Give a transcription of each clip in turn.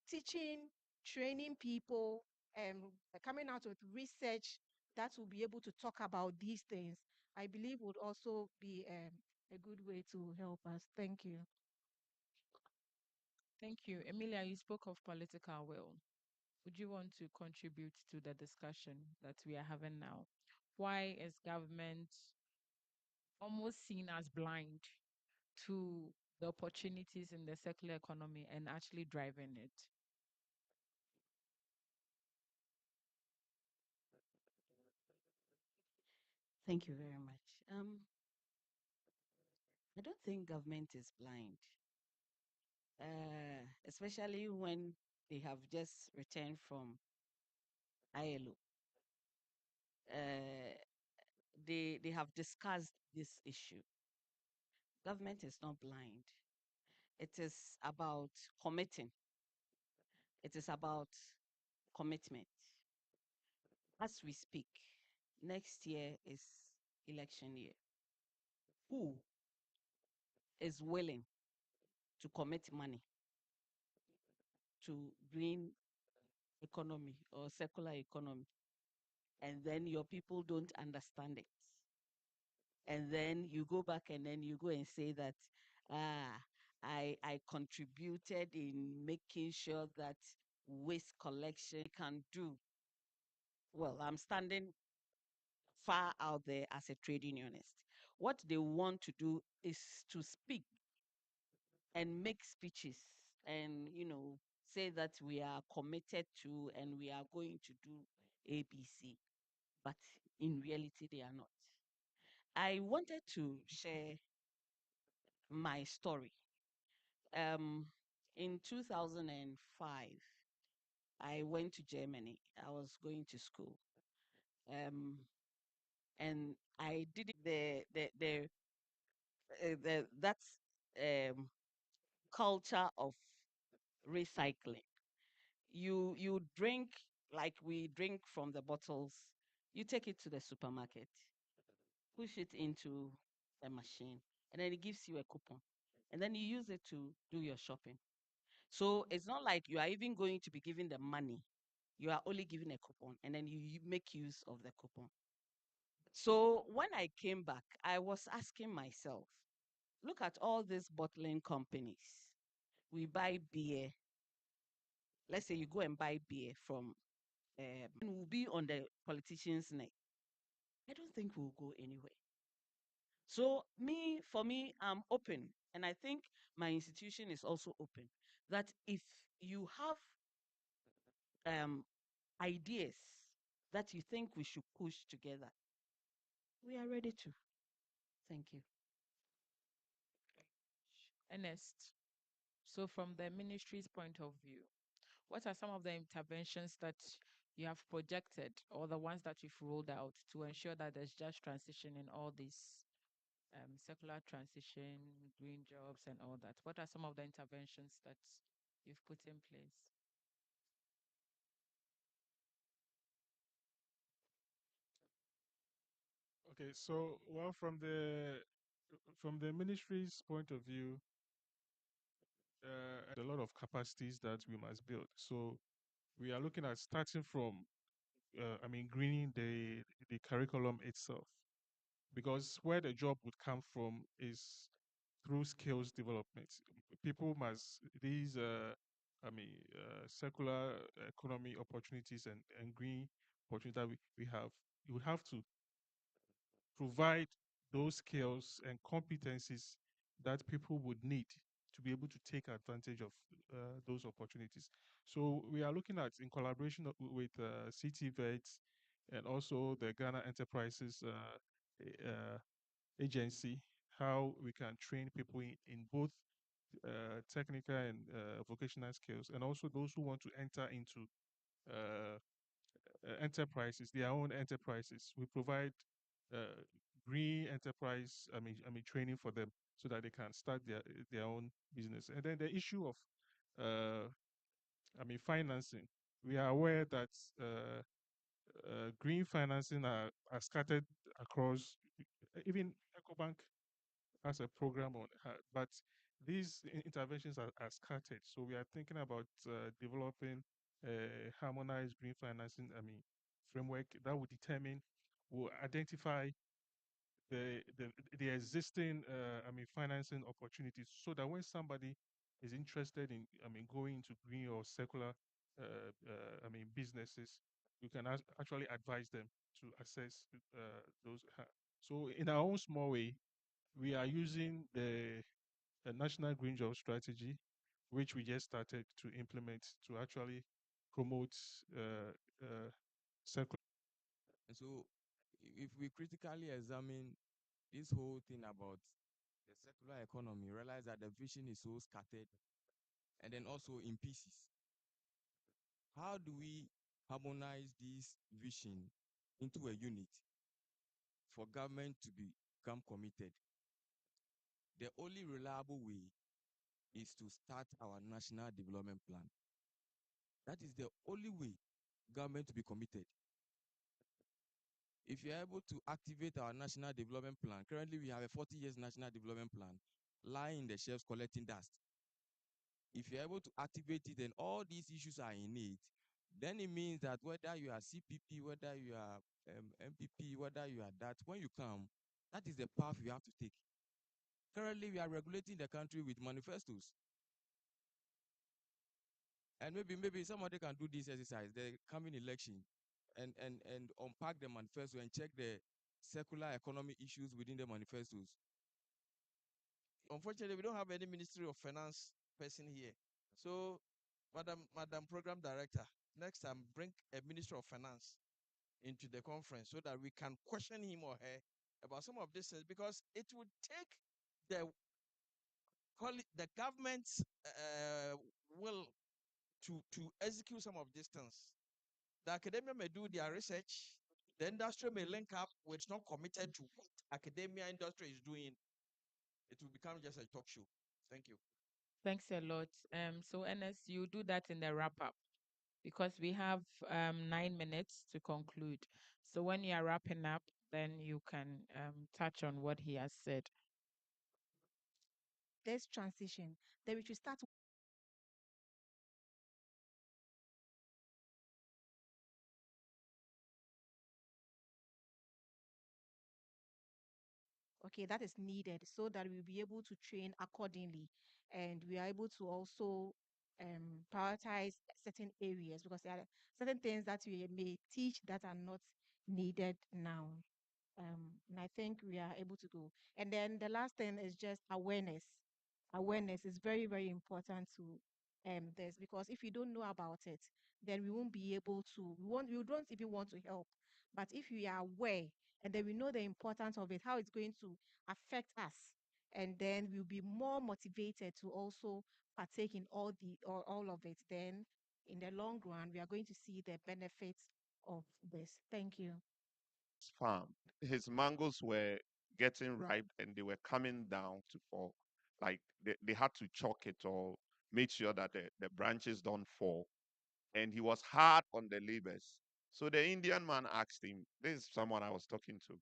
teaching, training people, and coming out with research that will be able to talk about these things, I believe would also be a good way to help us. Thank you. Thank you. Emilia, you spoke of political will. Would you want to contribute to the discussion that we are having now? Why is government almost seen as blind to the opportunities in the circular economy and actually driving it? Thank you very much. I don't think government is blind, especially when they have just returned from ILO. They have discussed this issue. Government is not blind. It is about committing. It is about commitment. As we speak, next year is election year. Who is willing to commit money to green economy or circular economy, and then your people don't understand it? And then you go back and then you go and say that, ah, I contributed in making sure that waste collection can do. Well, I'm standing far out there as a trade unionist. What they want to do is to speak and make speeches and, say that we are committed to and we are going to do ABC. But in reality, they are not. I wanted to share my story. In 2005, I went to Germany. I was going to school. And I did that's culture of recycling. You drink like we drink from the bottles. You take it to the supermarket, push it into a machine, and then it gives you a coupon. And then you use it to do your shopping. So it's not like you are even going to be giving the money. You are only giving a coupon, and then you make use of the coupon. So when I came back, I was asking myself, look at all these bottling companies. We buy beer. Let's say you go and buy beer from, and we'll be on the politician's neck. I don't think we'll go anywhere. So for me, I'm open. And I think my institution is also open that if you have ideas that you think we should push together, we are ready to. Thank you. Ernest, so from the ministry's point of view, what are some of the interventions that you have projected or the ones that you've rolled out to ensure that there's just transition in all these circular transition, green jobs, and all that? What are some of the interventions that you've put in place? Okay, so well, from the ministry's point of view, a lot of capacities that we must build. So we are looking at starting from, greening the curriculum itself, because where the job would come from is through skills development. People must these circular economy opportunities and green opportunities that we have. You would have to provide those skills and competencies that people would need to be able to take advantage of those opportunities. So we are looking at, in collaboration with CTVET and also the Ghana Enterprises Agency, how we can train people in both technical and vocational skills, and also those who want to enter into uh, enterprises, their own enterprises. We provide uh, green enterprise, training for them so that they can start their own business. And then the issue of, uh, financing. We are aware that green financing are scattered across, even EcoBank has a program on, but these interventions are scattered. So we are thinking about developing a harmonized green financing, framework that will will identify the existing, financing opportunities, so that when somebody is interested in, going into green or circular, businesses, you can actually advise them to access those. So in our own small way, we are using the National Green Job Strategy, which we just started to implement to actually promote circular. And so, if we critically examine this whole thing about the circular economy, realize that the vision is so scattered and then also in pieces. How do we harmonize this vision into a unit for government to become committed? The only reliable way is to start our national development plan. That is the only way government to be committed. If you're able to activate our national development plan, currently we have a 40 years national development plan lying in the shelves collecting dust. If you're able to activate it and all these issues are in it, then it means that whether you are CPP, whether you are MPP, whether you are that, when you come, that is the path you have to take. Currently, we are regulating the country with manifestos. And maybe somebody can do this exercise, the coming election, and unpack the manifesto and check the circular economy issues within the manifestos. Unfortunately, we don't have any Ministry of Finance person here. So, Madam Program Director, next time bring a Minister of Finance into the conference so that we can question him or her about some of these things, because it would take the government's will to execute some of these things. The academia may do their research, the industry may link up, which it's not committed to what academia industry is doing. It will become just a talk show. Thank you. Thanks a lot. So Ernest, you do that in the wrap up because we have 9 minutes to conclude. So when you are wrapping up, then you can touch on what he has said. This transition, then we should start. Okay, that is needed so that we'll be able to train accordingly, and we are able to also prioritize certain areas, because there are certain things that we may teach that are not needed now. And I think we are able to go. And then the last thing is just awareness. Awareness is very, very important to this, because if you don't know about it, then we won't be able to, we don't even want to help. But if we are aware, and then we know the importance of it, how it's going to affect us, and then we'll be more motivated to also partake in all of it, then in the long run, we are going to see the benefits of this. Thank you. Farm, his mangoes were getting ripe and they were coming down to fall. Like they had to chalk it or make sure that the branches don't fall. And he was hard on the laborers. So the Indian man asked him, this is someone I was talking to.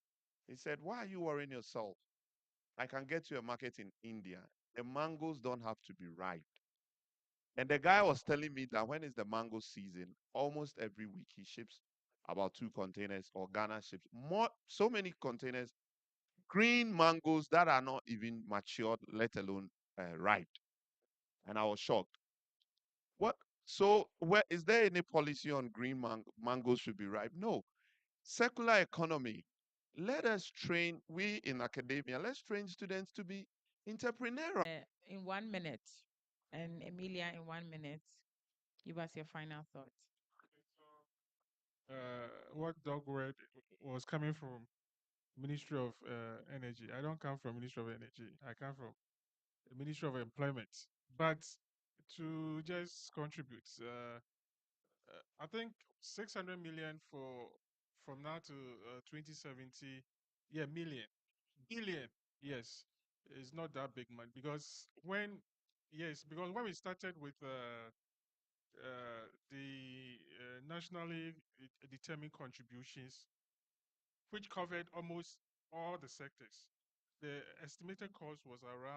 He said, why are you worrying yourself? I can get you a market in India. The mangoes don't have to be ripe. And the guy was telling me that when is the mango season, almost every week he ships about 2 containers, or Ghana ships so many containers, green mangoes that are not even matured, let alone ripe. And I was shocked. What? So, where is there any policy on green mangoes should be ripe? No. Circular economy. Let us train, we in academia, let's train students to be entrepreneurial. In 1 minute, and Emilia, in 1 minute, give us your final thoughts. What Doug read was coming from Ministry of Energy. I don't come from Ministry of Energy. I come from the Ministry of Employment. But to just contribute, I think 600 million for from now to 2070. Yeah, billion. Yes, it's not that big, man. Because when we started with the nationally determined contributions, which covered almost all the sectors, the estimated cost was around